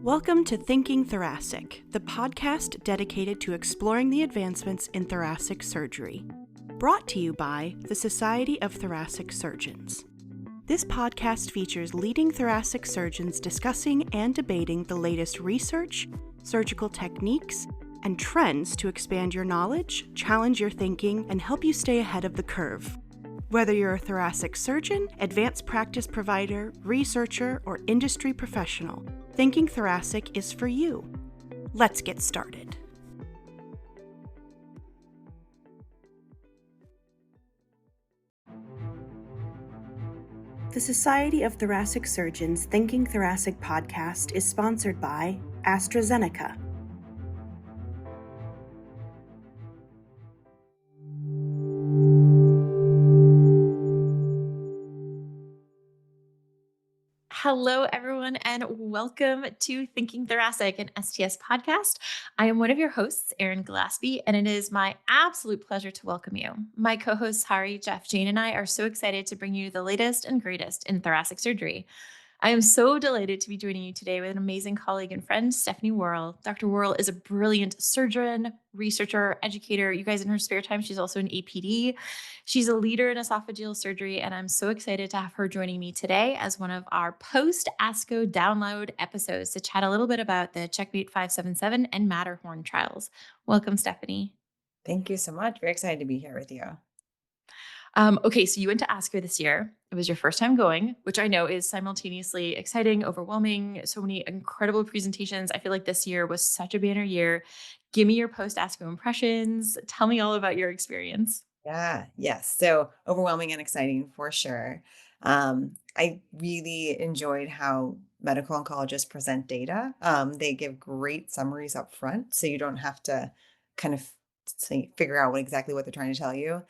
Welcome to Thinking Thoracic, the podcast dedicated to exploring the advancements in thoracic surgery. Brought to you by the Society of Thoracic Surgeons. This podcast features leading thoracic surgeons discussing and debating the latest research, surgical techniques, and trends to expand your knowledge, challenge your thinking, and help you stay ahead of the curve. Whether you're a thoracic surgeon, advanced practice provider, researcher, or industry professional, Thinking Thoracic is for you. Let's get started. The Society of Thoracic Surgeons Thinking Thoracic podcast is sponsored by AstraZeneca. Hello, everyone, and welcome to Thinking Thoracic, an STS podcast. I am one of your hosts, Erin Gillaspie, and it is my absolute pleasure to welcome you. My co-hosts, Hari, Jeff, Jane, and I are so excited to bring you the latest and greatest in thoracic surgery. I am so delighted to be joining you today with an amazing colleague and friend, Stephanie Worrell. Dr. Worrell is a brilliant surgeon, researcher, educator. You guys, in her spare time, she's also an APD. She's a leader in esophageal surgery, and I'm so excited to have her joining me today as one of our post-ASCO download episodes to chat a little bit about the CheckMate 577 and Matterhorn trials. Welcome, Stephanie. Thank you so much. Very excited to be here with you. Okay, so you went to ASCO this year. It was your first time going, which I know is simultaneously exciting, overwhelming, so many incredible presentations. I feel like this year was such a banner year. Give me your post-ASCO impressions. Tell me all about your experience. Yes. So overwhelming and exciting for sure. I really enjoyed how medical oncologists present data. They give great summaries up front, so you don't have to kind of figure out exactly what they're trying to tell you.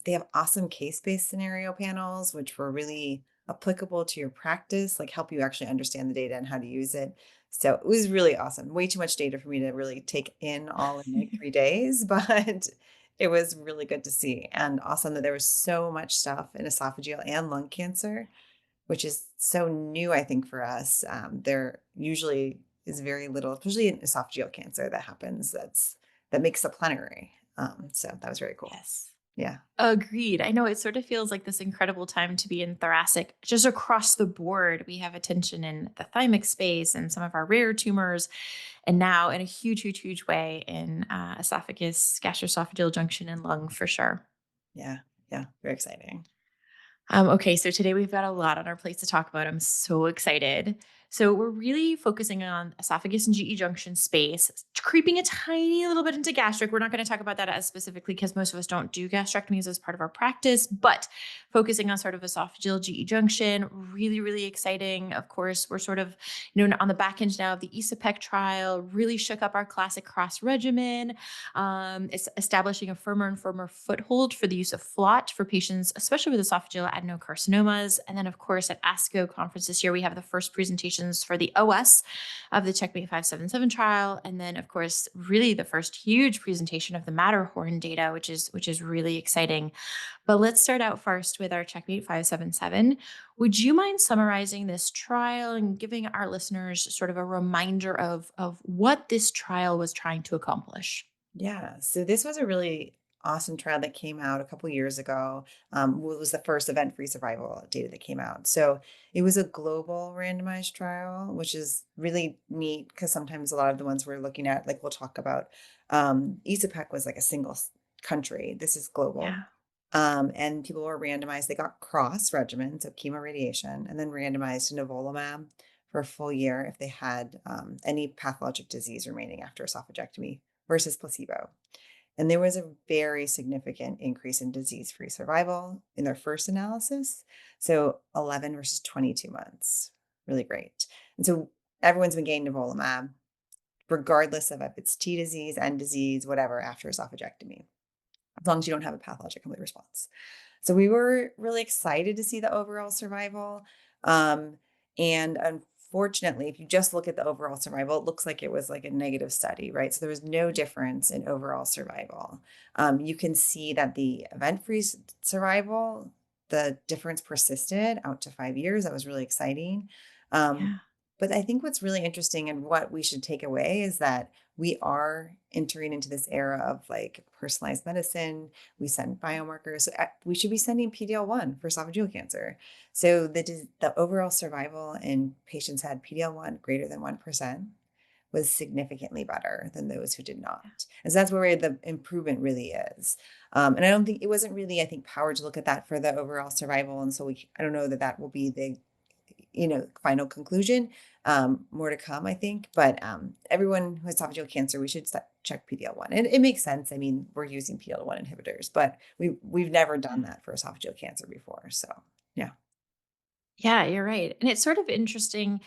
They have awesome case-based scenario panels, which were really applicable to your practice, like help you actually understand the data and how to use it. So it was really awesome. Way too much data for me to really take in all in like 3 days, but it was really good to see. And awesome that there was so much stuff in esophageal and lung cancer, which is so new, I think, for us. There usually is very little, especially in esophageal cancer, that happens that makes the plenary. So that was very cool. Yes. Yeah. Agreed. I know it sort of feels like this incredible time to be in thoracic. Just across the board, we have attention in the thymic space and some of our rare tumors, and now in a huge, huge, huge way in esophagus, gastroesophageal junction, and lung for sure. Yeah. Very exciting. Okay, so today we've got a lot on our plate to talk about. I'm so excited. So we're really focusing on esophagus and GE junction space, creeping a tiny little bit into gastric. We're not going to talk about that as specifically because most of us don't do gastrectomies as part of our practice, but focusing on sort of esophageal GE junction, really, really exciting. Of course, we're sort of, on the back end now of the esopec trial, really shook up our classic cross regimen. It's establishing a firmer and firmer foothold for the use of FLOT for patients, especially with esophageal adenocarcinomas. And then, of course, at ASCO conference this year, we have the first presentations for the OS of the CheckMate 577 trial. And then, of course, really the first huge presentation of the Matterhorn data, which is really exciting. But let's start out first with our CheckMate 577. Would you mind summarizing this trial and giving our listeners sort of a reminder of what this trial was trying to accomplish? Yeah. So this was a really awesome trial that came out a couple years ago. It was the first event-free survival data that came out. So it was a global randomized trial, which is really neat because sometimes a lot of the ones we're looking at, like we'll talk about, ESOPEC was like a single country. This is global. Yeah. And people were randomized. They got cross regimens of chemoradiation and then randomized to nivolumab for a full year if they had any pathologic disease remaining after esophagectomy versus placebo. And there was a very significant increase in disease-free survival in their first analysis. So 11 versus 22 months. Really great. And so everyone's been getting nivolumab, regardless of if it's T disease, N disease, whatever, after esophagectomy, as long as you don't have a pathologic complete response. So we were really excited to see the overall survival. And unfortunately, if you just look at the overall survival, it looks like it was like a negative study, right? So there was no difference in overall survival. You can see that the event-free survival the difference persisted out to 5 years. That was really exciting. Um, Yeah. but I think what's really interesting and what we should take away is that we are entering into this era of like personalized medicine. We send biomarkers. So, we should be sending PD-L1 for esophageal cancer. So the overall survival in patients had PD-L1 greater than 1% was significantly better than those who did not. And so that's where the improvement really is. And I don't think it wasn't really, I think, powered to look at that for the overall survival. And so I don't know that that will be the, final conclusion. More to come, I think. But everyone who has esophageal cancer, we should check PD-L1. And it makes sense. I mean, we're using PD-L1 inhibitors, but we've never done that for esophageal cancer before. So yeah. Yeah, you're right. And it's sort of interesting,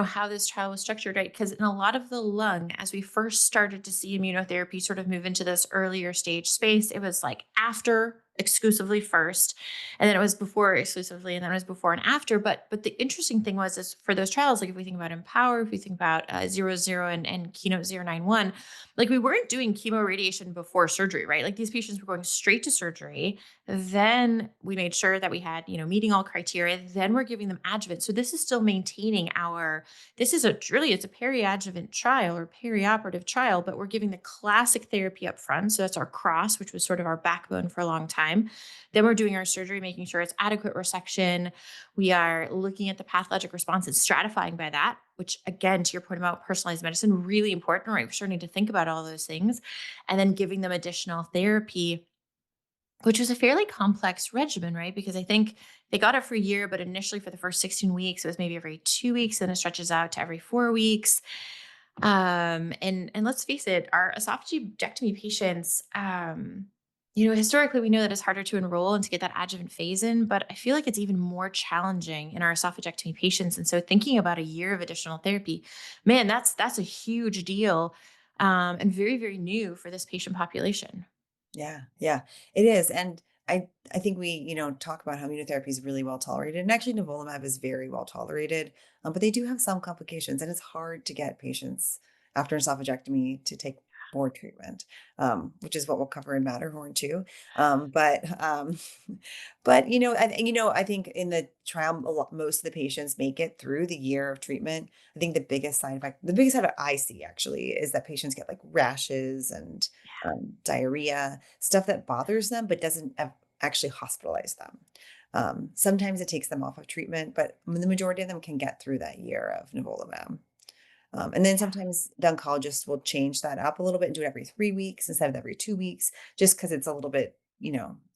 how this trial was structured, right? Because in a lot of the lung, as we first started to see immunotherapy sort of move into this earlier stage space, it was like after exclusively first, and then it was before exclusively, and then it was before and after. But the interesting thing was is for those trials, like if we think about Empower, if we think about 00 and Keynote 091, like we weren't doing chemo radiation before surgery, right? Like these patients were going straight to surgery. Then we made sure that we had, meeting all criteria. Then we're giving them adjuvant. So this is still maintaining this is it's a peri-adjuvant trial or perioperative trial, but we're giving the classic therapy up front. So that's our cross, which was sort of our backbone for a long time. Then we're doing our surgery, making sure it's adequate resection. We are looking at the pathologic response and stratifying by that, which again, to your point about personalized medicine, really important, right? We're starting to think about all those things and then giving them additional therapy, which was a fairly complex regimen, right? Because I think they got it for a year, but initially for the first 16 weeks, it was maybe every 2 weeks, and it stretches out to every 4 weeks. And let's face it, our esophagectomy patients, historically we know that it's harder to enroll and to get that adjuvant phase in, but I feel like it's even more challenging in our esophagectomy patients. And so thinking about a year of additional therapy, man, that's a huge deal, and very, very new for this patient population. Yeah, yeah, it is. And I think we, talk about how immunotherapy is really well tolerated. And actually nivolumab is very well tolerated. But they do have some complications and it's hard to get patients after esophagectomy to take more treatment, which is what we'll cover in Matterhorn too. But I think in the trial, most of the patients make it through the year of treatment. I think the biggest side effect I see actually is that patients get like rashes and diarrhea, stuff that bothers them, but doesn't actually hospitalize them. Sometimes it takes them off of treatment, but the majority of them can get through that year of nivolumab. And then Yeah. sometimes the oncologist will change that up a little bit and do it every 3 weeks instead of every 2 weeks, just because it's a little bit,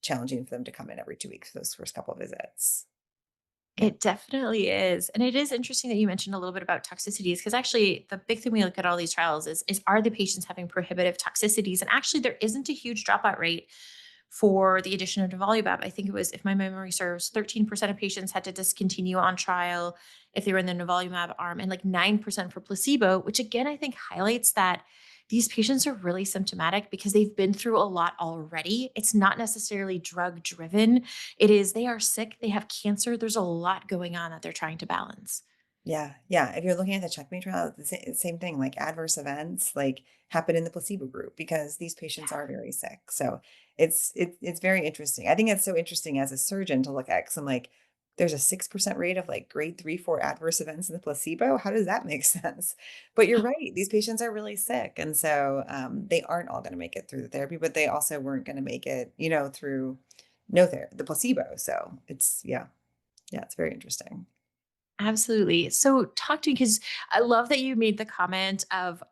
challenging for them to come in every 2 weeks for those first couple of visits. Yeah. It definitely is. And it is interesting that you mentioned a little bit about toxicities, because actually the big thing we look at all these trials is are the patients having prohibitive toxicities? And actually there isn't a huge dropout rate for the addition of nivolumab. I think it was, if my memory serves, 13% of patients had to discontinue on trial if they were in the nivolumab arm, and like 9% for placebo, which again, I think highlights that these patients are really symptomatic because they've been through a lot already. It's not necessarily drug driven. It is, they are sick, they have cancer. There's a lot going on that they're trying to balance. Yeah, yeah. If you're looking at the CheckMate trial, the same thing, like adverse events like happen in the placebo group because these patients are very sick. So it's very interesting. I think it's so interesting as a surgeon to look at because I'm like, there's a 6% rate of like grade 3, 4 adverse events in the placebo. How does that make sense? But you're right, these patients are really sick. And so they aren't all going to make it through the therapy, but they also weren't going to make it, through no therapy, the placebo. So yeah, it's very interesting. Absolutely. So talk to me, because I love that you made the comment of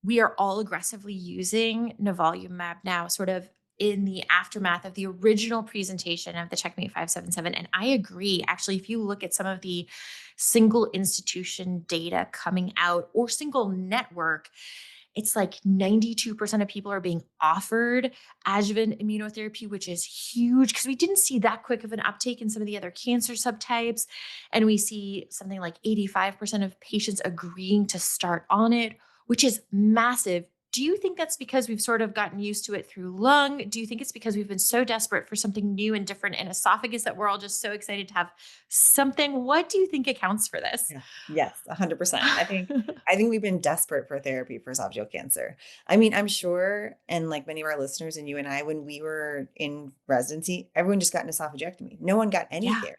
we are all aggressively using nivolumab now, sort of in the aftermath of the original presentation of the Checkmate 577. And I agree. Actually, if you look at some of the single institution data coming out or single network, it's like 92% of people are being offered adjuvant immunotherapy, which is huge because we didn't see that quick of an uptake in some of the other cancer subtypes. And we see something like 85% of patients agreeing to start on it, which is massive. Do you think that's because we've sort of gotten used to it through lung? Do you think it's because we've been so desperate for something new and different in esophagus that we're all just so excited to have something? What do you think accounts for this? Yeah. Yes, 100%. I think we've been desperate for therapy for esophageal cancer. I mean, I'm sure, and like many of our listeners and you and I, when we were in residency, everyone just got an esophagectomy. No one got any Yeah, therapy.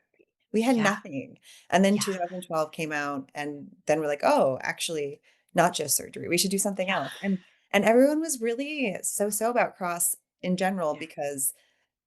We had yeah, nothing. And then yeah, 2012 came out, and then we're like, oh, actually, not just surgery. We should do something yeah, else. And everyone was really so about cross in general yeah, because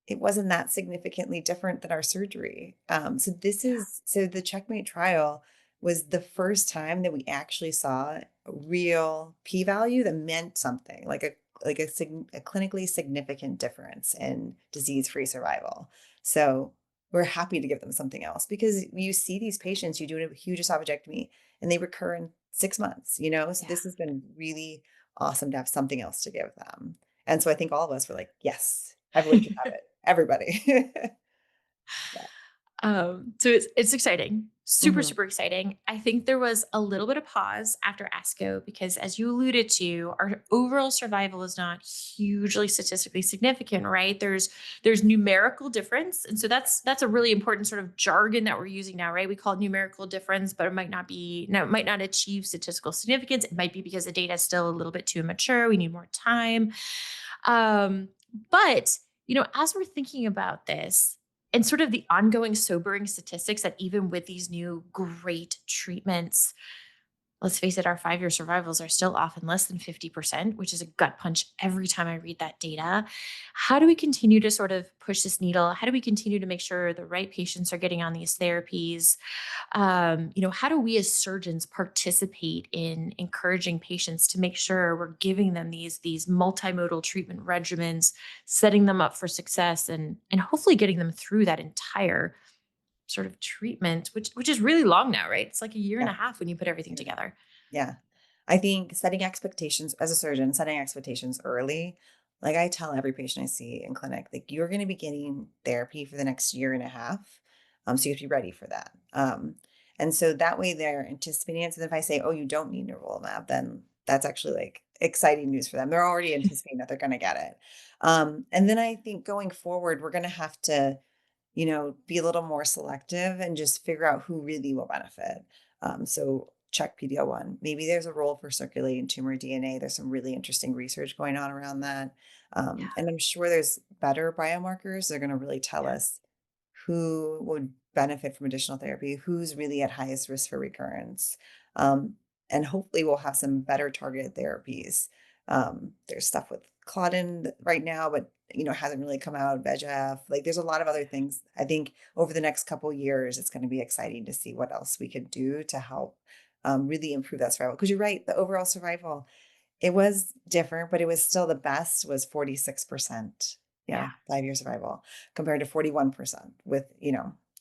it wasn't that significantly different than our surgery. So the CheckMate trial was the first time that we actually saw a real p-value that meant something, a clinically significant difference in disease-free survival. So we're happy to give them something else because you see these patients, you do a huge esophagectomy and they recur in 6 months, you know? So yeah. this has been really awesome to have something else to give them. And so I think all of us were like, yes, everyone should have it. Everybody. Yeah. So it's exciting, super Mhm. super exciting. I think there was a little bit of pause after ASCO because, as you alluded to, our overall survival is not hugely statistically significant, right? There's numerical difference, and so that's a really important sort of jargon that we're using now, right? We call it numerical difference, but it might not be, no, it might not achieve statistical significance. It might be because the data is still a little bit too immature. We need more time. Um, but as we're thinking about this and sort of the ongoing sobering statistics that even with these new great treatments, let's face it, our 5-year survivals are still often less than 50%, which is a gut punch every time I read that data. How do we continue to sort of push this needle? How do we continue to make sure the right patients are getting on these therapies? How do we as surgeons participate in encouraging patients to make sure we're giving them these multimodal treatment regimens, setting them up for success, and hopefully getting them through that entire sort of treatment, which is really long now, right? It's like a year and Yeah. a half when you put everything Yeah. together. Yeah. I think setting expectations as a surgeon, setting expectations early, like I tell every patient I see in clinic, like you're going to be getting therapy for the next year and a half. So you have to be ready for that. And so that way they're anticipating it. So if I say, oh, you don't need nivolumab, then that's actually like exciting news for them. They're already anticipating that they're going to get it. And then I think going forward, we're going to have to be a little more selective and just figure out who really will benefit. So check PD-L1. Maybe there's a role for circulating tumor DNA. There's some really interesting research going on around that. Yeah, And I'm sure there's better biomarkers. They're going to really tell yeah, us who would benefit from additional therapy, who's really at highest risk for recurrence. Um, and hopefully we'll have some better targeted therapies. There's stuff with Claudin right now, but hasn't really come out, VEGF. Like there's a lot of other things. I think over the next couple years, it's going to be exciting to see what else we could do to help really improve that survival. Because you're right, the overall survival, it was different, but it was still the best was 46%, yeah, 5-year survival compared to 41%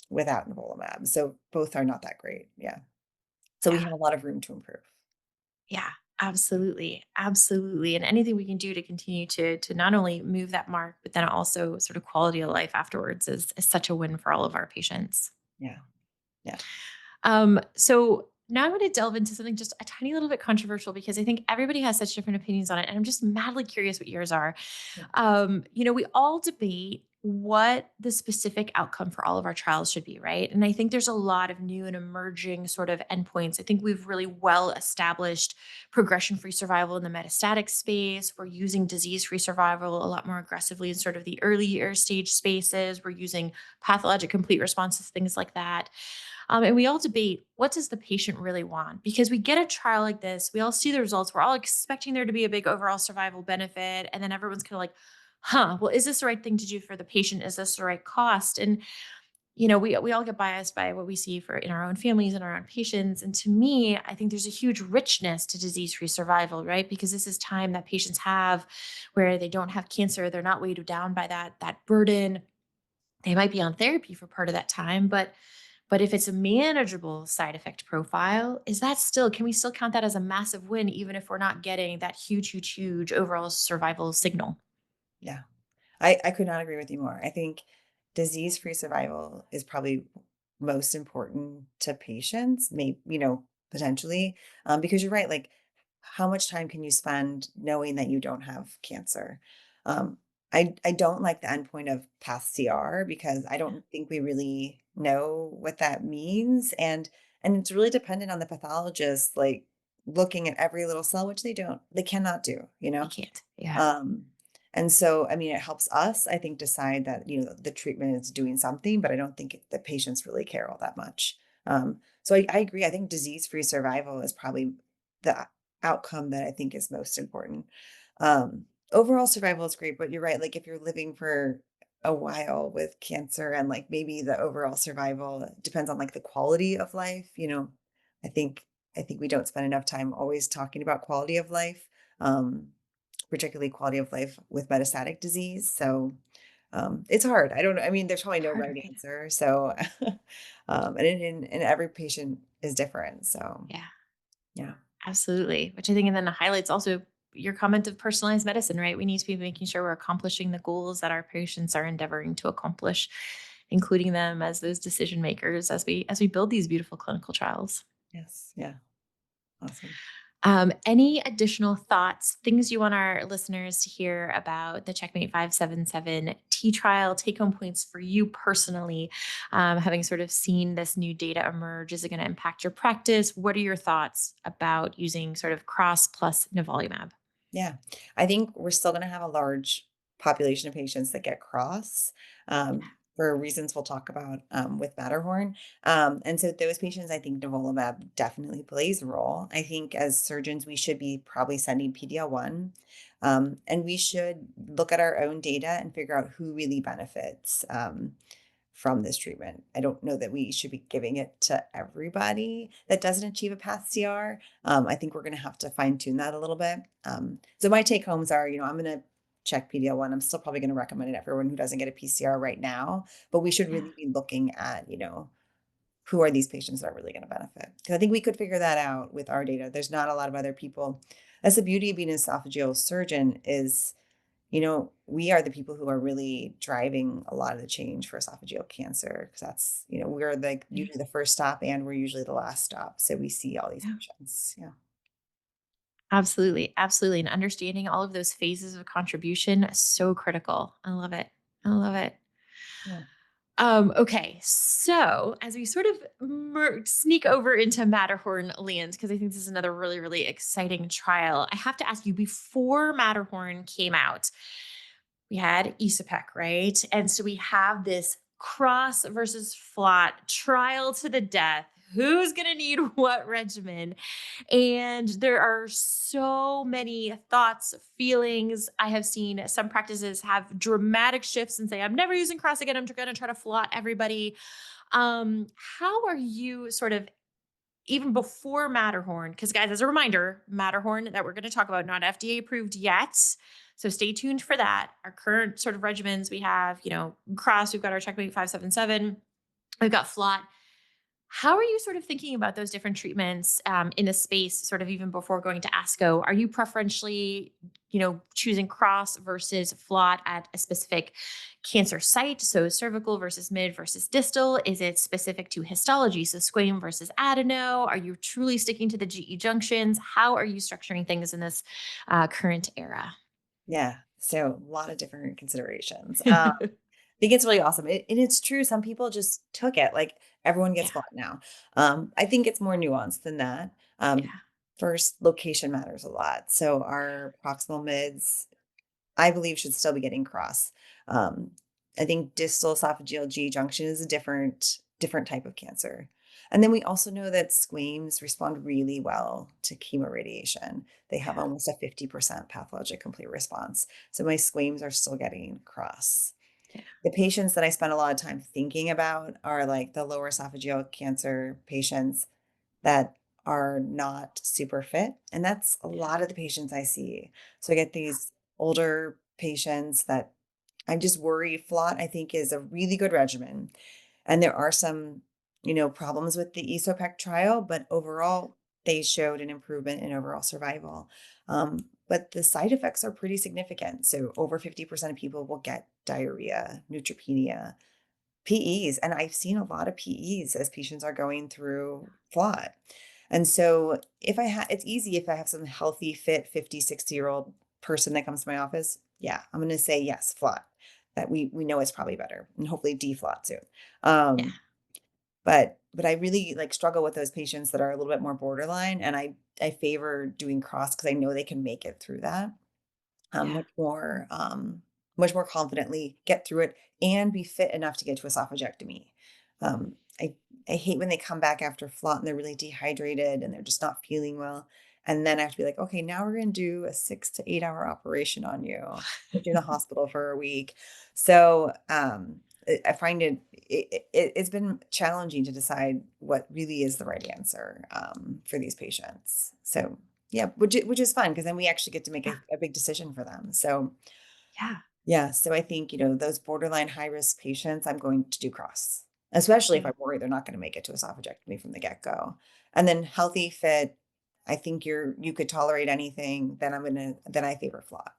without nivolumab. So both are not that great. Yeah. So we yeah. have a lot of room to improve. Yeah, absolutely. Absolutely. And anything we can do to continue to not only move that mark, but then also sort of quality of life afterwards is such a win for all of our patients. Yeah. Yeah. So now I'm going to delve into something just a tiny little bit controversial because I think everybody has such different opinions on it. And I'm just madly curious what yours are. Yeah. We all debate what the specific outcome for all of our trials should be, right? And I think there's a lot of new and emerging sort of endpoints. I think we've really well established progression free survival in the metastatic space. We're using disease free survival a lot more aggressively in sort of the earlier stage spaces. We're using pathologic complete responses, things like that. And we all debate, what does the patient really want? Because we get a trial like this, we all see the results, we're all expecting there to be a big overall survival benefit. And then everyone's kind of like, well, is this the right thing to do for the patient? Is this the right cost? And we all get biased by what we see for in our own families and our own patients. And to me, I think there's a huge richness to disease-free survival, right? Because this is time that patients have where they don't have cancer, they're not weighed down by that burden. They might be on therapy for part of that time, but if it's a manageable side effect profile, can we still count that as a massive win, even if we're not getting that huge, huge, huge overall survival signal? Yeah. I could not agree with you more. I think disease-free survival is probably most important to patients, maybe, potentially, because you're right. Like how much time can you spend knowing that you don't have cancer? Um, I don't like the endpoint of path CR because I Yeah. don't think we really know what that means, and it's really dependent on the pathologist, like looking at every little cell, which they cannot do, you You know. can't. Yeah. Um, and so, I mean, it helps us, I think, decide that, the treatment is doing something, but I don't think the patients really care all that much. So I agree. I think disease-free survival is probably the outcome that I think is most important. Overall survival is great, but you're right. Like if you're living for a while with cancer and like maybe the overall survival depends on like the quality of life, I think I think we don't spend enough time always talking about quality of life. Um, Particularly quality of life with metastatic disease. So it's hard. I don't know. I mean, there's probably no Harder. right Yeah. answer. So, and every patient is different. So, Yeah. yeah. Absolutely. Which I think and then highlights also your comment of personalized medicine, right? We need to be making sure we're accomplishing the goals that our patients are endeavoring to accomplish, including them as those decision makers as we build these beautiful clinical trials. Yes. Yeah. Awesome. Any additional thoughts, things you want our listeners to hear about the Checkmate 577 T trial, take home points for you personally, having sort of seen this new data emerge? Is it going to impact your practice? What are your thoughts about using sort of cross plus nivolumab? Yeah. I think we're still going to have a large population of patients that get cross for reasons we'll talk about with Matterhorn. And so those patients, I think nivolumab definitely plays a role. I think as surgeons, we should be probably sending PDL1 and we should look at our own data and figure out who really benefits. From this treatment. I don't know that we should be giving it to everybody that doesn't achieve a path CR. I think we're going to have to fine tune that a little bit. So my take homes are, I'm going to check PDL1. I'm still probably going to recommend it to everyone who doesn't get a PCR right now, but we should Yeah. really be looking at, who are these patients that are really going to benefit? Because I think we could figure that out with our data. There's not a lot of other people. That's the beauty of being an esophageal surgeon is we are the people who are really driving a lot of the change for esophageal cancer because that's, we're like Yeah. usually the first stop and we're usually the last stop. So we see all these Yeah. patients. Yeah. Absolutely. Absolutely. And understanding all of those phases of contribution is so critical. I love it. I love it. Yeah. Okay, so as we sort of sneak over into Matterhorn land, because I think this is another really, really exciting trial, I have to ask you before Matterhorn came out, we had ESOPEC, right? And so we have this cross versus flat trial to the death. Who's going to need what regimen? And there are so many thoughts, feelings. I have seen some practices have dramatic shifts and say, I'm never using cross again. I'm going to try to flot everybody. How are you sort of even before Matterhorn? Because, guys, as a reminder, Matterhorn that we're going to talk about, not FDA approved yet. So stay tuned for that. Our current sort of regimens we have, cross, we've got our Checkmate 577, we've got flot. How are you sort of thinking about those different treatments in the space, sort of even before going to ASCO? Are you preferentially, choosing cross versus flot at a specific cancer site? So cervical versus mid versus distal? Is it specific to histology? So squam versus adeno? Are you truly sticking to the GE junctions? How are you structuring things in this current era? Yeah. So a lot of different considerations. Think it's really awesome. And it's true. Some people just took it. Like everyone gets Yeah, flat now. I think it's more nuanced than that. yeah, First, location matters a lot. So our proximal mids, I believe, should still be getting cross. Um, I think distal esophageal G junction is a different type of cancer. And then we also know that squames respond really well to chemoradiation. They have yeah, almost a 50% pathologic complete response. So my squames are still getting cross. yeah, The patients that I spend a lot of time thinking about are like the lower esophageal cancer patients that are not super fit. And that's a yeah, lot of the patients I see. So I get these older patients that I just worry flot, I think, is a really good regimen. And there are some, problems with the ESOPEC trial, but overall, they showed an improvement in overall survival. But the side effects are pretty significant. So over 50% of people will get diarrhea, neutropenia, PEs. And I've seen a lot of PEs as patients are going through flot. And so if it's easy if I have some healthy, fit 50, 60-year-old person that comes to my office. Yeah, I'm going to say yes, flot. That we know is probably better, and hopefully deflot soon. Yeah. But I really like struggle with those patients that are a little bit more borderline, and I favor doing cross because I know they can make it through that Yeah. much more much more confidently get through it and be fit enough to get to esophagectomy. Um, I I hate when they come back after flot and they're really dehydrated and they're just not feeling well. And then I have to be like, okay, now we're gonna do a 6 to 8 hour operation on you, put you in the hospital for a week. So I find it's been challenging to decide what really is the right answer for these patients. So yeah, which is fun because then we actually get to make Yeah. a big decision for them. So Yeah. yeah, so I think, those borderline high risk patients, I'm going to do cross, especially if Yeah. I'm worried they're not going to make it to esophagectomy from the get-go. And then healthy, fit, I think you could tolerate anything, then I favor flawed.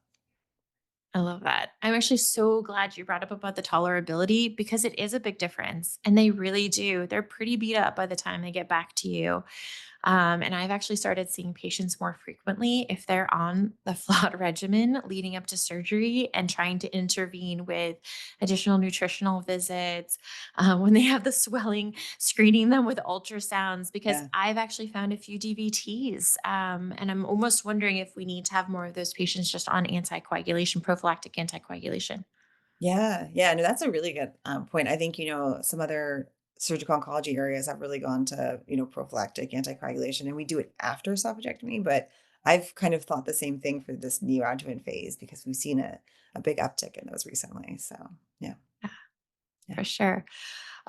I love that. I'm actually so glad you brought up about the tolerability because it is a big difference. And they really do. They're pretty beat up by the time they get back to you. And I've actually started seeing patients more frequently if they're on the flawed regimen leading up to surgery and trying to intervene with additional nutritional visits. When they have the swelling, screening them with ultrasounds, because Yeah. I've actually found a few DVTs. And I'm almost wondering if we need to have more of those patients just on anticoagulation, prophylactic anticoagulation. Yeah, yeah, no, that's a really good, point. I think, some other surgical oncology areas have really gone to, prophylactic anticoagulation, and we do it after esophagectomy, but I've kind of thought the same thing for this neoadjuvant phase because we've seen a big uptick in those recently. So yeah, Yeah, yeah, for sure.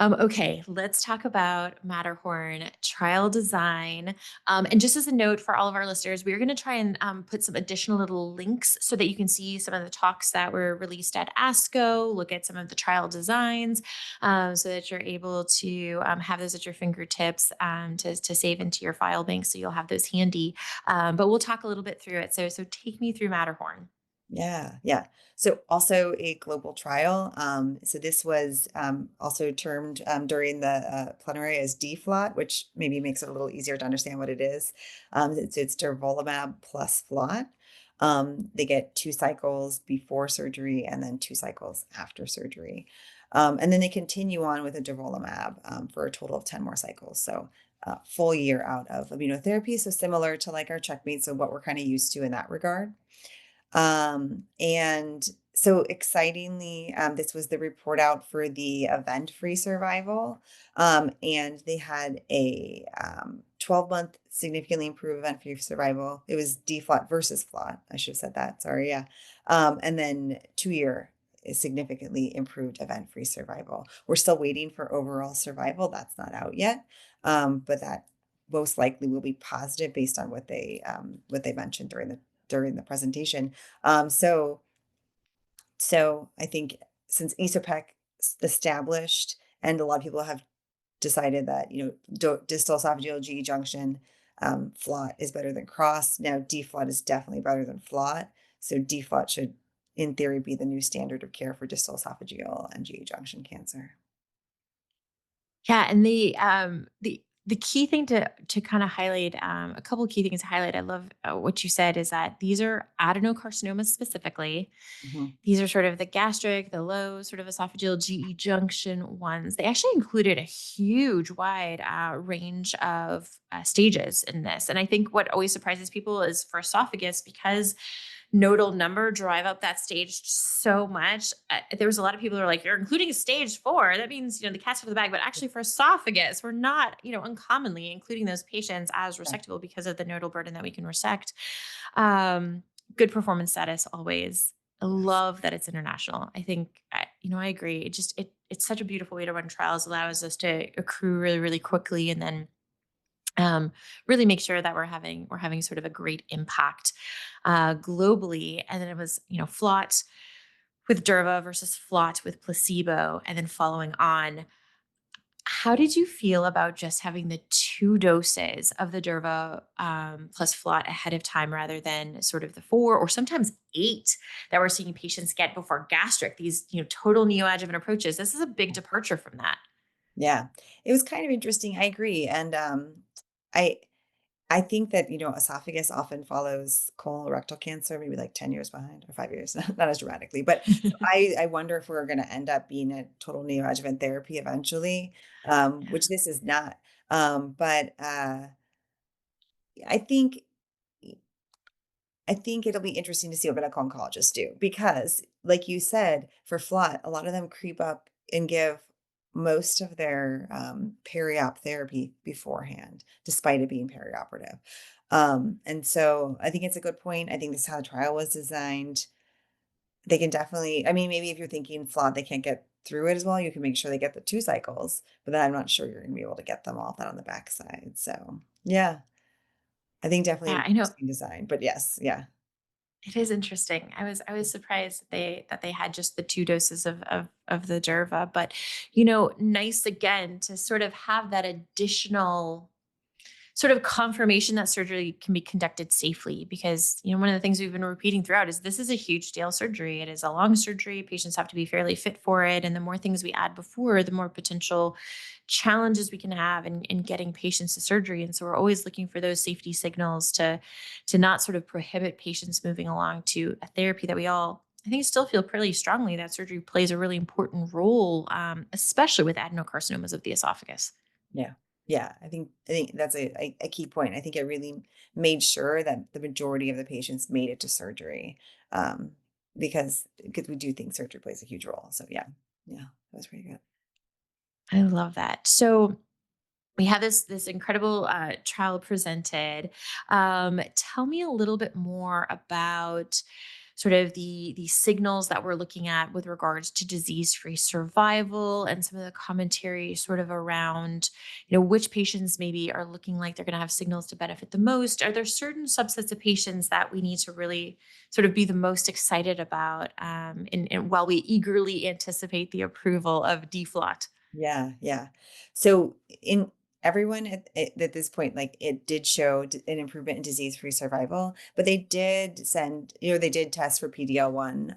Okay, let's talk about Matterhorn trial design. And just as a note for all of our listeners, we're going to try and put some additional little links so that you can see some of the talks that were released at ASCO, look at some of the trial designs, so that you're able to have those at your fingertips to save into your file bank. So you'll have those handy. But we'll talk a little bit through it. So take me through Matterhorn. yeah, yeah. So also a global trial. So this was also termed during the plenary as DFLOT, which maybe makes it a little easier to understand what it is. It's durvalumab plus FLOT. They get 2 cycles before surgery and then 2 cycles after surgery. And then they continue on with a durvalumab for a total of 10 more cycles. So full year out of immunotherapy. So similar to like our CheckMate. So what we're kind of used to in that regard. And so excitingly, this was the report out for the event-free survival. And they had a 12-month significantly improved event-free survival. It was DFLOT versus FLOT. I should have said that. Sorry. Yeah. And then 2-year is significantly improved event-free survival. We're still waiting for overall survival. That's not out yet. But that most likely will be positive based on what they mentioned during the presentation. So I think since ESOPEC established, and a lot of people have decided that distal esophageal GE junction flot is better than cross. Now deflot is definitely better than flot. So deflot should, in theory, be the new standard of care for distal esophageal and GE junction cancer. Yeah, and the key thing to kind of highlight, a couple of key things to highlight. I love what you said is that these are adenocarcinomas specifically. Mhm. These are sort of the gastric, the low sort of esophageal GE junction ones. They actually included a huge, wide range of stages in this. And I think what always surprises people is for esophagus, because nodal number drive up that stage so much. There was a lot of people who are like, you're including stage 4. That means, the cat's out of the bag. But actually for esophagus, we're not, uncommonly including those patients as Yeah. resectable because of the nodal burden that we can resect. Good performance status always. I Yes. love that it's international. I think, I agree. It's such a beautiful way to run trials, allows us to accrue really, really quickly, and then really make sure that we're having sort of a great impact globally. And then it was, flot with durva versus flot with placebo, and then following on. How did you feel about just having the 2 doses of the durva plus flot ahead of time rather than sort of the 4 or sometimes 8 that we're seeing patients get before gastric? These, total neoadjuvant approaches. This is a big departure from that. Yeah. It was kind of interesting. I agree. And I I think that, esophagus often follows colorectal cancer, maybe like 10 years behind or 5 years, not as dramatically. But so I wonder if we're going to end up being a total neoadjuvant therapy eventually, which this is not. But I think I think it'll be interesting to see what medical oncologists do because, like you said, for FLOT, a lot of them creep up and give most of their peri-op therapy beforehand, despite it being perioperative. And so I think it's a good point. I think this is how the trial was designed. They can definitely, I mean, maybe if you're thinking FLOT, they can't get through it as well. You can make sure they get the 2 cycles, but then I'm not sure you're going to be able to get them all that on the backside. So, yeah, I think definitely Yeah, an I know. interesting design. But yes, yeah. It is interesting. I was surprised that they had just the 2 doses of the Durva, but, nice again to sort of have that additional sort of confirmation that surgery can be conducted safely because one of the things we've been repeating throughout is this is a huge scale surgery. It is a long surgery. Patients have to be fairly fit for it, and the more things we add before, the more potential challenges we can have in getting patients to surgery. And so we're always looking for those safety signals to not sort of prohibit patients moving along to a therapy that we all, I think, still feel pretty strongly that surgery plays a really important role, especially with adenocarcinomas of the esophagus. Yeah. Yeah. I think that's a key point. I think it really made sure that the majority of the patients made it to surgery. Um, because we do think surgery plays a huge role. So yeah. Yeah. That was pretty good. I love that. So we have this incredible trial presented. Tell me a little bit more about sort of the signals that we're looking at with regards to disease-free survival and some of the commentary sort of around, which patients maybe are looking like they're going to have signals to benefit the most. Are there certain subsets of patients that we need to really sort of be the most excited about, and while we eagerly anticipate the approval of DFLOT? Yeah, yeah. So in everyone at this point, like it did show an improvement in disease-free survival, but they did they did test for PDL1,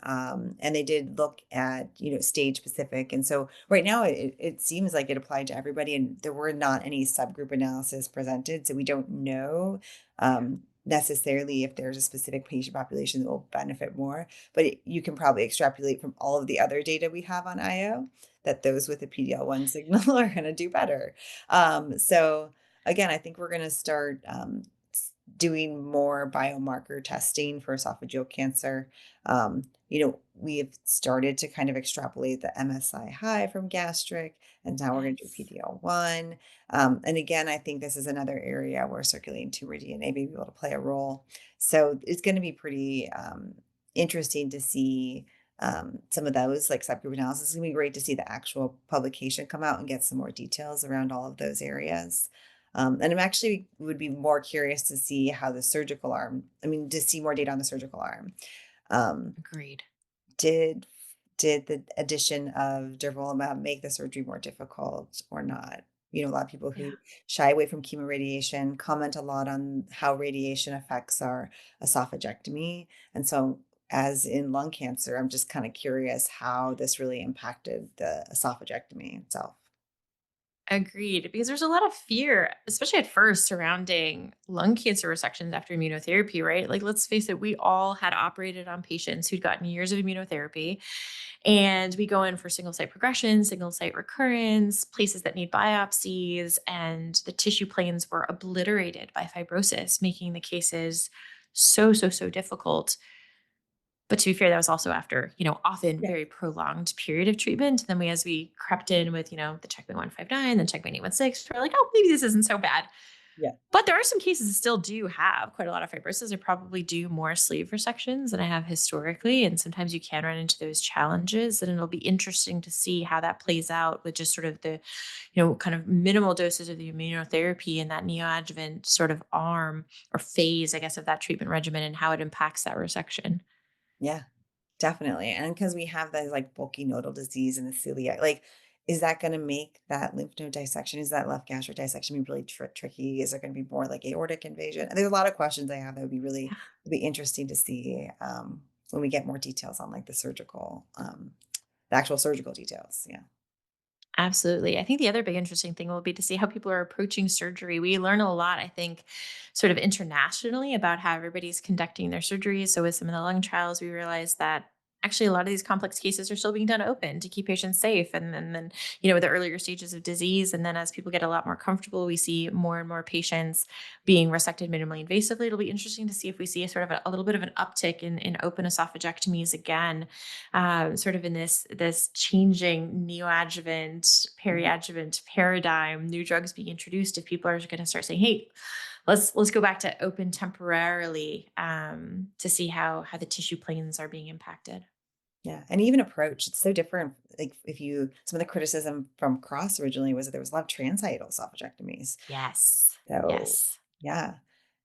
and they did look at, stage specific. And so right now it seems like it applied to everybody and there were not any subgroup analysis presented. So we don't know, necessarily if there's a specific patient population that will benefit more, but you can probably extrapolate from all of the other data we have on IO that those with a PDL1 signal are going to do better. So again, I think we're going to start doing more biomarker testing for esophageal cancer. We have started to kind of extrapolate the MSI high from gastric, and now we're going to do Yes. PDL1. And again, I think this is another area where circulating tumor DNA may be able to play a role. So it's going to be pretty interesting to see some of those like subgroup analysis. It's gonna be great to see the actual publication come out and get some more details around all of those areas. And I'm actually would be more curious to see how the surgical arm, I mean, to see more data on the surgical arm. Um, Agreed. did did the addition of durvalumab make the surgery more difficult or not? A lot of people Yeah. who shy away from chemoradiation comment a lot on how radiation affects our esophagectomy. And so, as in lung cancer, I'm just kind of curious how this really impacted the esophagectomy itself. Agreed. Because there's a lot of fear, especially at first, surrounding lung cancer resections after immunotherapy, right? Like, let's face it, we all had operated on patients who'd gotten years of immunotherapy, and we go in for single site progression, single site recurrence, places that need biopsies, and the tissue planes were obliterated by fibrosis, making the cases so, so, so difficult. But to be fair, that was also after, often Yeah. very prolonged period of treatment. And then as we crept in with, the CheckMate 159, then CheckMate 816, we're like, oh, maybe this isn't so bad. Yeah. But there are some cases that still do have quite a lot of fibrosis. They probably do more sleeve resections than I have historically. And sometimes you can run into those challenges. And it'll be interesting to see how that plays out with just sort of the, kind of minimal doses of the immunotherapy and that neoadjuvant sort of arm or phase, I guess, of that treatment regimen and how it impacts that resection. Yeah. Definitely. And because we have that like bulky nodal disease in the celiac, like, is that going to make that lymph node dissection, is that left gastric dissection be really tricky? Is there going to be more like aortic invasion? And there's a lot of questions I have that would be really would be interesting to see when we get more details on like the actual surgical details. Yeah. Absolutely. I think the other big interesting thing will be to see how people are approaching surgery. We learn a lot, I think, sort of internationally about how everybody's conducting their surgeries. So with some of the lung trials, we realized that actually a lot of these complex cases are still being done open to keep patients safe. And then, with the earlier stages of disease. And then as people get a lot more comfortable, we see more and more patients being resected minimally invasively. It'll be interesting to see if we see a sort of a little bit of an uptick in open esophagectomies again, sort of in this changing neoadjuvant, periadjuvant paradigm, new drugs being introduced. If people are going to start saying, "Hey, let's go back to open temporarily," to see how the tissue planes are being impacted. Yeah, and even approach, it's so different. Like if you some of the criticism from Cross originally was that there was a lot of transhiatal esophagectomies. Yes, So yes. yeah,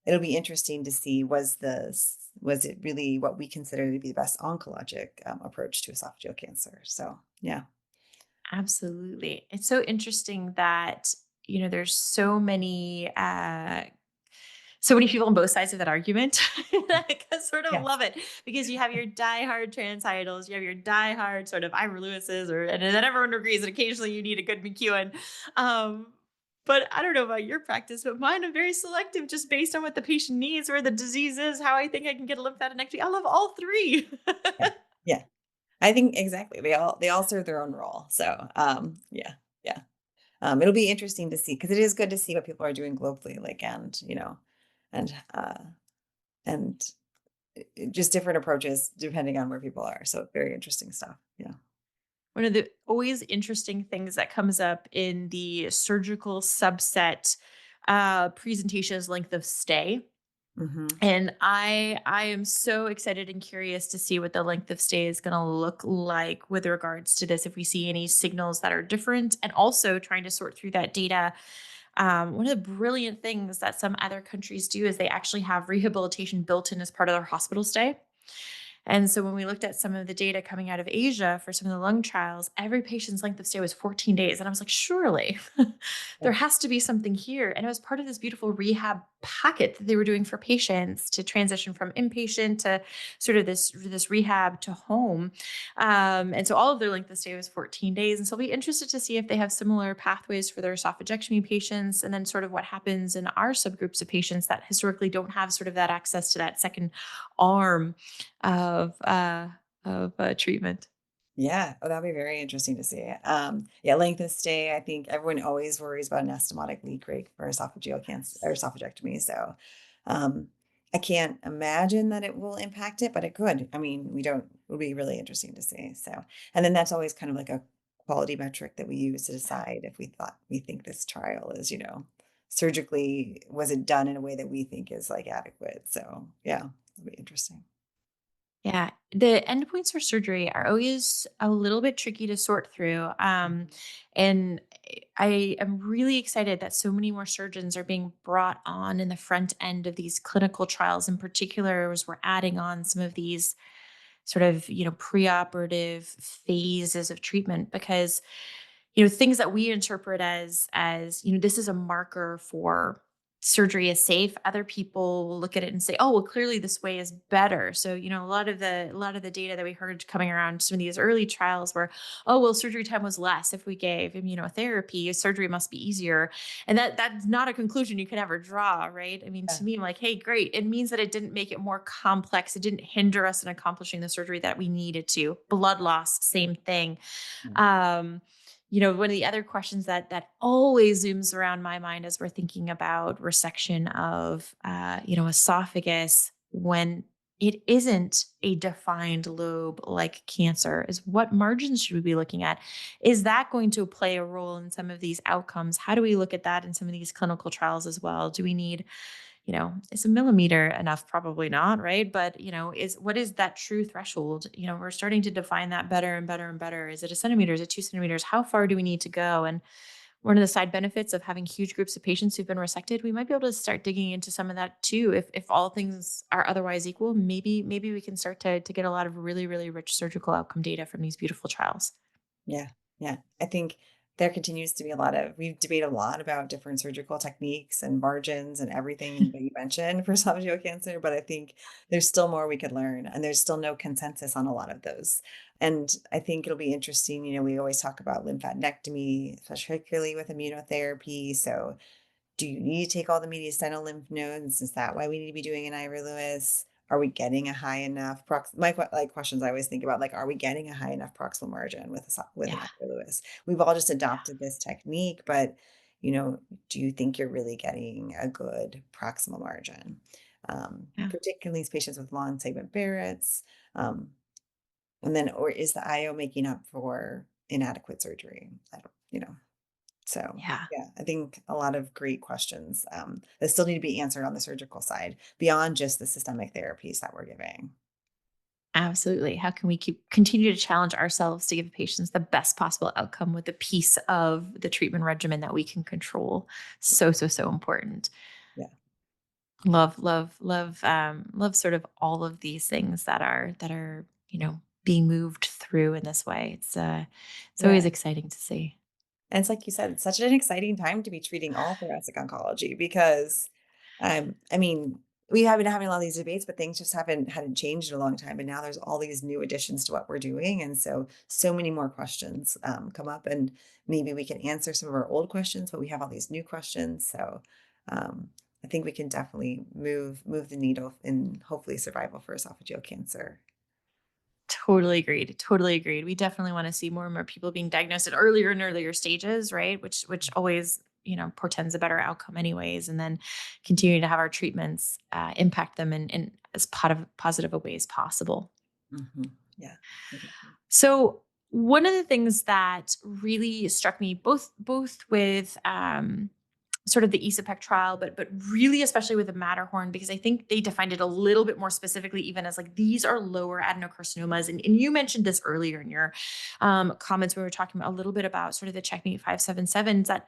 it'll be interesting to see was it really what we consider to be the best oncologic approach to esophageal cancer. So yeah. Absolutely. It's so interesting that, there's so many people on both sides of that argument. I sort of Yes. love it because you have your diehard transhiatals, you have your diehard sort of Ivor Lewis's, and then everyone agrees that occasionally you need a good McEwen. Um, but I don't know about your practice, but mine are very selective just based on what the patient needs, where the disease is, how I think I can get a lymphadenectomy. I love all three. Yeah. Yeah. I think exactly. They all serve their own role. So yeah. Yeah. It'll be interesting to see because it is good to see what people are doing globally, like and and just different approaches depending on where people are. So very interesting stuff. Yeah. One of the always interesting things that comes up in the surgical subset presentation is length of stay. Hmm. And I am so excited and curious to see what the length of stay is going to look like with regards to this. If we see any signals that are different, and also trying to sort through that data. One of the brilliant things that some other countries do is they actually have rehabilitation built in as part of their hospital stay. And so when we looked at some of the data coming out of Asia for some of the lung trials, every patient's length of stay was 14 days. And I was like, surely there has to be something here. And it was part of this beautiful rehab packet that they were doing for patients to transition from inpatient to sort of this rehab to home. And so all of their length of stay was 14 days. And so I'll be interested to see if they have similar pathways for their esophagectomy patients, and then sort of what happens in our subgroups of patients that historically don't have sort of that access to that second arm of treatment. Yeah. Oh, that'd be very interesting to see. Yeah, length of stay. I think everyone always worries about an anastomotic leak rate for esophageal cancer or Yes. esophagectomy. So, um, I can't imagine that it will impact it, but it could. I mean, we don't. It'll be really interesting to see. So, and then that's always kind of like a quality metric that we use to decide if we think this trial is, surgically was it done in a way that we think is like adequate. So, yeah, it'll be interesting. Yeah, the endpoints for surgery are always a little bit tricky to sort through. Mhm. And I am really excited that so many more surgeons are being brought on in the front end of these clinical trials, in particular, as we're adding on some of these sort of, preoperative phases of treatment, because things that we interpret as this is a marker for surgery is safe. Other people will look at it and say, oh, well, clearly this way is better. So a lot of the data that we heard coming around some of these early trials were, oh, well, surgery time was less if we gave immunotherapy, surgery must be easier. And that's not a conclusion you can ever draw, right? I mean, Yeah. to me, I'm like, hey, great, it means that it didn't make it more complex, it didn't hinder us in accomplishing the surgery that we needed to. Blood loss, same thing. Yeah. um, One of the other questions that always zooms around my mind as we're thinking about resection of, esophagus when it isn't a defined lobe like cancer is what margins should we be looking at? Is that going to play a role in some of these outcomes? How do we look at that in some of these clinical trials as well? Do we need, is a millimeter enough? Probably not, right? But, what is that true threshold? We're starting to define that better and better and better. Is it a centimeter? Is it 2 centimeters? How far do we need to go? And one of the side benefits of having huge groups of patients who've been resected, we might be able to start digging into some of that too. If all things are otherwise equal, maybe we can start to get a lot of really, really rich surgical outcome data from these beautiful trials. Yeah, yeah. I think there continues to be we debate a lot about different surgical techniques and margins and everything that you mentioned for esophageal cancer, but I think there's still more we could learn, and there's still no consensus on a lot of those. And I think it'll be interesting. We always talk about lymphadenectomy, particularly with immunotherapy. So do you need to take all the mediastinal lymph nodes? Is that why we need to be doing an Ira Lewis? Are we getting a high enough questions I always think about, like, are we getting a high enough proximal margin with an Yeah. Ira Lewis? We've all just adopted this technique, but you know, do you think you're really getting a good proximal margin? Yeah. Particularly these patients with long segment Barrett's, um, and then or is the IO making up for inadequate surgery? I don't, so, Yeah. yeah, I think a lot of great questions that still need to be answered on the surgical side beyond just the systemic therapies that we're giving. Absolutely. How can we continue to challenge ourselves to give patients the best possible outcome with the piece of the treatment regimen that we can control? So, so, so important. Yeah, Love, love, love, love sort of all of these things that are, being moved through in this way. It's yeah. always exciting to see. And it's like you said, it's such an exciting time to be treating all thoracic oncology because, I mean, we have been having a lot of these debates, but things just hadn't changed in a long time, and now there's all these new additions to what we're doing, and so many more questions come up, and maybe we can answer some of our old questions, but we have all these new questions, so um, I think we can definitely move the needle in hopefully survival for esophageal cancer. Totally agreed. Totally agreed. We definitely want to see more and more people being diagnosed at earlier and earlier stages, right? Which always, portends a better outcome anyways. And then continue to have our treatments impact them in as positive a way as possible. Yeah. Exactly. So one of the things that really struck me both with sort of the ESOPEC trial, but really especially with the Matterhorn, because I think they defined it a little bit more specifically, even as like these are lower adenocarcinomas. And you mentioned this earlier in your comments when we were talking a little bit about sort of the CheckMate 577s, that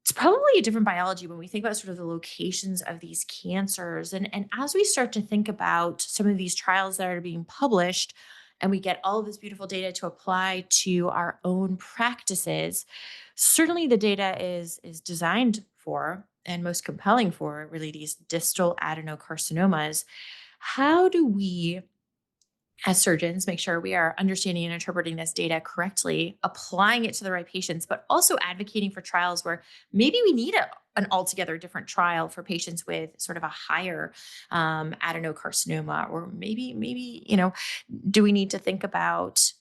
it's probably a different biology when we think about sort of the locations of these cancers. And as we start to think about some of these trials that are being published, and we get all of this beautiful data to apply to our own practices, certainly the data is designed for and most compelling for really these distal adenocarcinomas. How do we as surgeons make sure we are understanding and interpreting this data correctly, applying it to the right patients, but also advocating for trials where maybe we need an altogether different trial for patients with sort of a higher adenocarcinoma, or maybe do we need to think about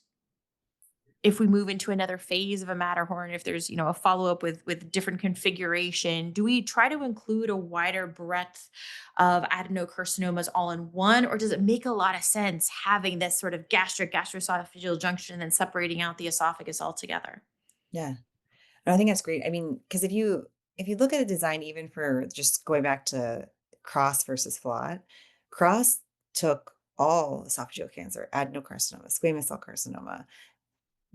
if we move into another phase of a Matterhorn, if there's, a follow-up with different configuration, do we try to include a wider breadth of adenocarcinomas all in one, or does it make a lot of sense having this sort of gastroesophageal junction and then separating out the esophagus altogether? Yeah. And I think that's great. I mean, because if you look at a design, even for just going back to cross versus flat, cross took all esophageal cancer, adenocarcinoma, squamous cell carcinoma,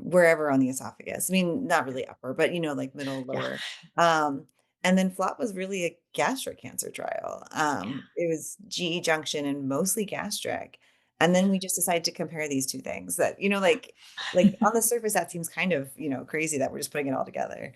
wherever on the esophagus. I mean, not really upper, but like middle, Yeah. lower. Um, and then FLOP was really a gastric cancer trial. Yeah. It was GE junction and mostly gastric. And then we just decided to compare these two things that, like on the surface, that seems kind of, crazy that we're just putting it all together.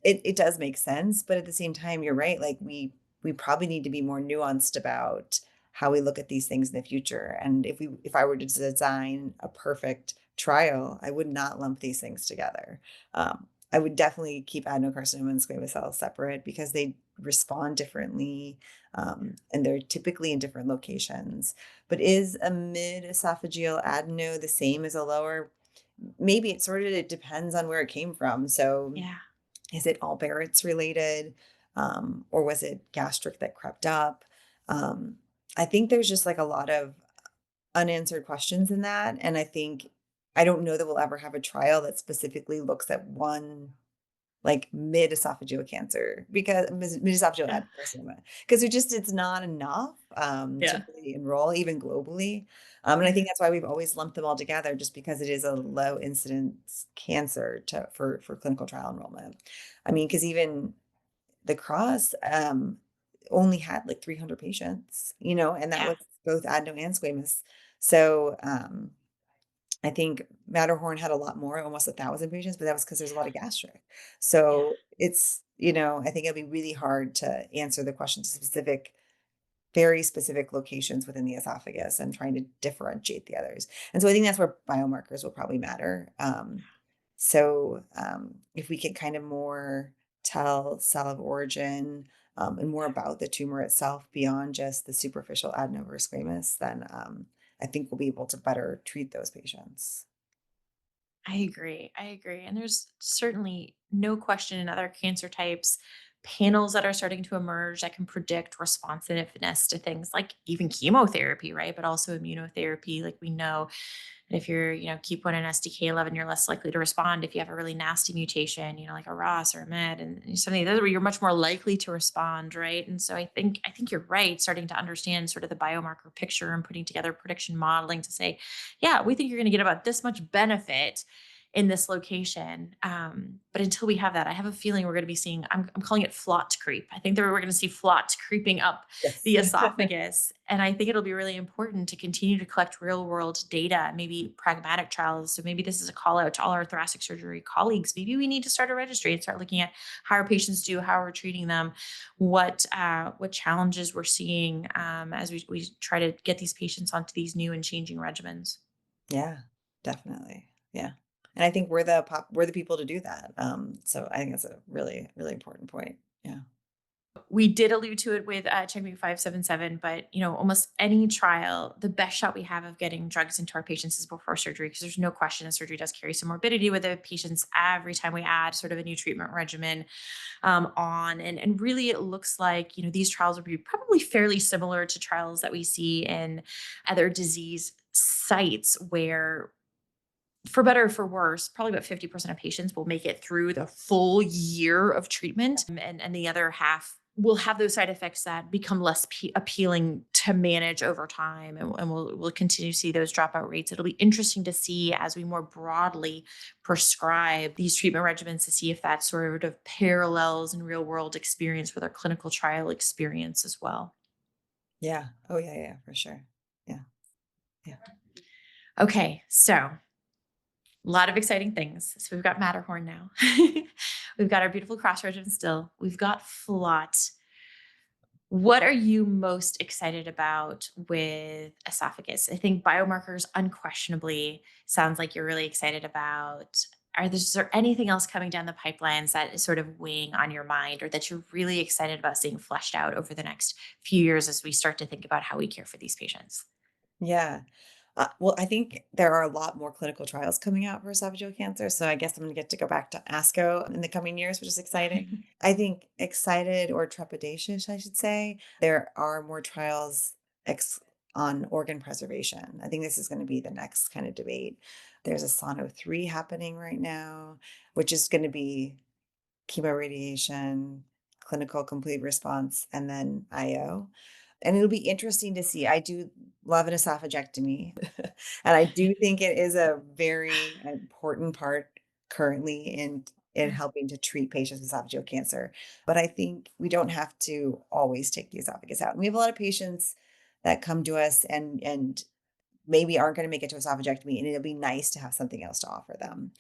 It does make sense, but at the same time, you're right. Like we probably need to be more nuanced about how we look at these things in the future. And if I were to design a perfect trial, I would not lump these things together. I would definitely keep adenocarcinoma and squamous cells separate because they respond differently, and they're typically in different locations. But is a mid esophageal adeno the same as a lower? Maybe it depends on where it came from. So Yeah. is it all Barrett's related, or was it gastric that crept up? Um, I think there's just like a lot of unanswered questions in that. And I don't know that we'll ever have a trial that specifically looks at one like mid esophageal cancer because mid esophageal Yeah. adenocarcinoma because it's not enough to Yeah. really enroll even globally. And I Yeah. think that's why we've always lumped them all together just because it is a low incidence cancer for clinical trial enrollment. I mean, because even the cross only had like 300 patients, and that Yeah. was both adeno and squamous. So I think Matterhorn had a lot more, almost 1,000 patients, but that was because there's a lot of gastric. Yeah. So it's, I think it'll be really hard to answer the question to very specific locations within the esophagus and trying to differentiate the others. And so I think that's where biomarkers will probably matter. If we can kind of more tell cell of origin and more about the tumor itself beyond just the superficial adenovirus, then I think we'll be able to better treat those patients. I agree. I agree. And there's certainly no question in other cancer types, panels that are starting to emerge that can predict responsiveness to things like even chemotherapy, right? But also immunotherapy. Like we know that if you're, keep one in SDK11, you're less likely to respond if you have a really nasty mutation, like a ROS or a MET and something like that, where you're much more likely to respond, right? And so I think you're right, starting to understand sort of the biomarker picture and putting together prediction modeling to say, yeah, we think you're going to get about this much benefit in this location. But until we have that, I have a feeling we're going to be seeing, I'm calling it flot creep. I think that we're going to see flot creeping up Yes. the esophagus. And I think it'll be really important to continue to collect real world data, maybe pragmatic trials. So maybe this is a call out to all our thoracic surgery colleagues. Maybe we need to start a registry and start looking at how our patients do, how we're treating them, what challenges we're seeing as we try to get these patients onto these new and changing regimens. Yeah, definitely. Yeah. And I think we're the people to do that. So I think that's a really, really important point. Yeah. We did allude to it with CheckMate 577, but almost any trial, the best shot we have of getting drugs into our patients is before surgery, because there's no question that surgery does carry some morbidity with the patients every time we add sort of a new treatment regimen on. And really, it looks like these trials will be probably fairly similar to trials that we see in other disease sites where, for better or for worse, probably about 50% of patients will make it through the full year of treatment. And the other half will have those side effects that become less appealing to manage over time. And we'll continue to see those dropout rates. It'll be interesting to see as we more broadly prescribe these treatment regimens to see if that sort of parallels in real world experience with our clinical trial experience as well. Yeah. Oh yeah, yeah, for sure. Yeah. Yeah. Okay, so a lot of exciting things. So we've got Matterhorn now. We've got our beautiful cross regimen still. We've got Flot. What are you most excited about with esophagus? I think biomarkers unquestionably sounds like you're really excited about. Is there anything else coming down the pipelines that is sort of weighing on your mind or that you're really excited about seeing fleshed out over the next few years as we start to think about how we care for these patients? Yeah. Well, I think there are a lot more clinical trials coming out for esophageal cancer. So I guess I'm going to get to go back to ASCO in the coming years, which is exciting. I think excited or trepidatious, I should say. There are more trials ex- on organ preservation. I think this is going to be the next kind of debate. There's a Sono 3 happening right now, which is going to be chemoradiation, clinical complete response, and then IO. And it'll be interesting to see. I do love an esophagectomy, and I do think it is a very important part currently in helping to treat patients with esophageal cancer. But I think we don't have to always take the esophagus out. And we have a lot of patients that come to us and maybe aren't going to make it to esophagectomy, and it'll be nice to have something else to offer them.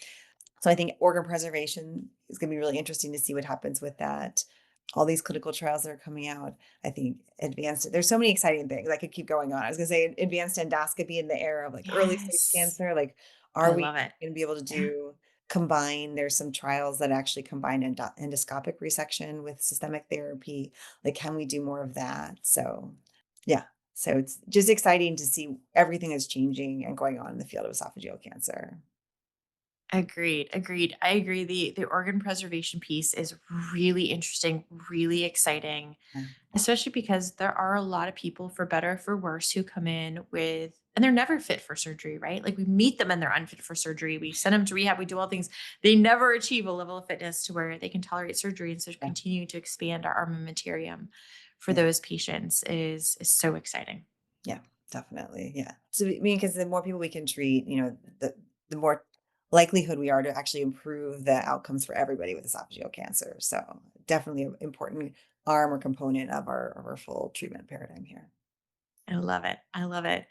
So I think organ preservation is going to be really interesting to see what happens with that. All these clinical trials that are coming out, I think there's so many exciting things. I could keep going on. I was going to say advanced endoscopy in the era of like early stage Yes. cancer. Like, are I we love it. going to be able to Yeah. there's some trials that actually combine endoscopic resection with systemic therapy. Like, can we do more of that? So, yeah. So it's just exciting to see everything that's changing and going on in the field of esophageal cancer. Agreed. Agreed. I agree. The organ preservation piece is really interesting, really exciting, Yeah. especially because there are a lot of people, for better or for worse, who come in with and they're never fit for surgery, right? Like we meet them and they're unfit for surgery. We send them to rehab, we do all things. They never achieve a level of fitness to where they can tolerate surgery. And so Yeah. continuing to expand our armamentarium for Yeah. those patients is so exciting. Yeah, definitely. Yeah. So, I mean, because the more people we can treat, the more likelihood we are to actually improve the outcomes for everybody with esophageal cancer. So, definitely an important arm or component of our full treatment paradigm here. I love it. I love it.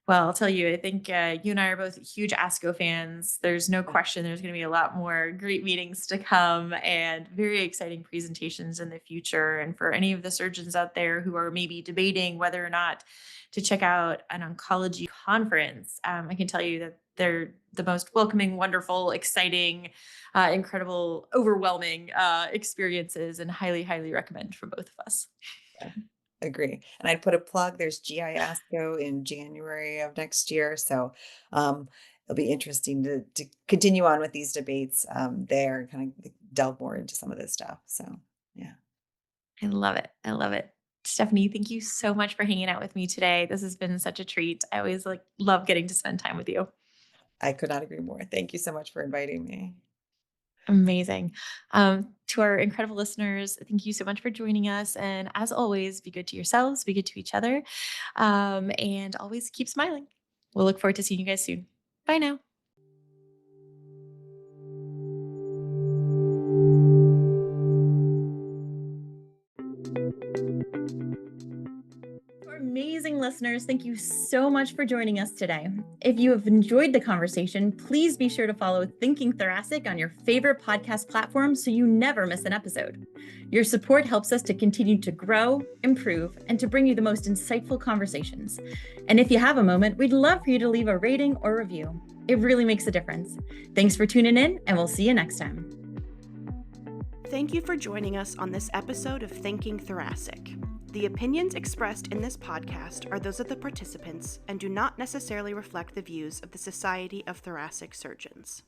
Well, I'll tell you, I think you and I are both huge ASCO fans. There's no question there's going to be a lot more great meetings to come and very exciting presentations in the future. And for any of the surgeons out there who are maybe debating whether or not to check out an oncology conference, I can tell you that they're the most welcoming, wonderful, exciting, incredible, overwhelming experiences, and highly, highly recommend for both of us. Yeah, agree. And I'd put a plug. There's GI ASCO in January of next year. So it'll be interesting to continue on with these debates there and kind of delve more into some of this stuff. So yeah, I love it. I love it. Stephanie, thank you so much for hanging out with me today. This has been such a treat. I always love getting to spend time with you. I could not agree more. Thank you so much for inviting me. Amazing. To our incredible listeners, thank you so much for joining us. And as always, be good to yourselves, be good to each other, and always keep smiling. We'll look forward to seeing you guys soon. Bye now. Amazing listeners, thank you so much for joining us today. If you have enjoyed the conversation, please be sure to follow Thinking Thoracic on your favorite podcast platform so you never miss an episode. Your support helps us to continue to grow, improve, and to bring you the most insightful conversations. And if you have a moment, we'd love for you to leave a rating or review. It really makes a difference. Thanks for tuning in, and we'll see you next time. Thank you for joining us on this episode of Thinking Thoracic. The opinions expressed in this podcast are those of the participants and do not necessarily reflect the views of the Society of Thoracic Surgeons.